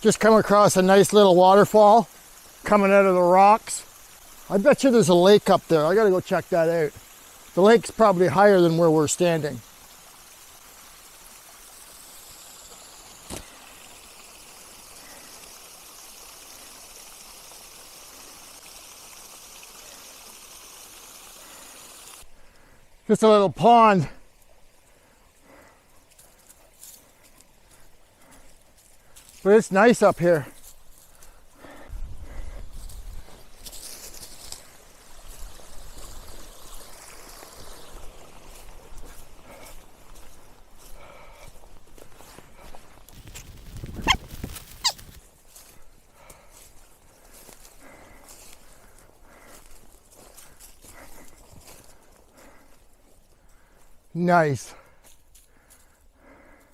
Just come across a nice little waterfall coming out of the rocks. I bet you there's a lake up there. I gotta go check that out. The lake's probably higher than where we're standing. Just a little pond. But it's nice up here. Nice.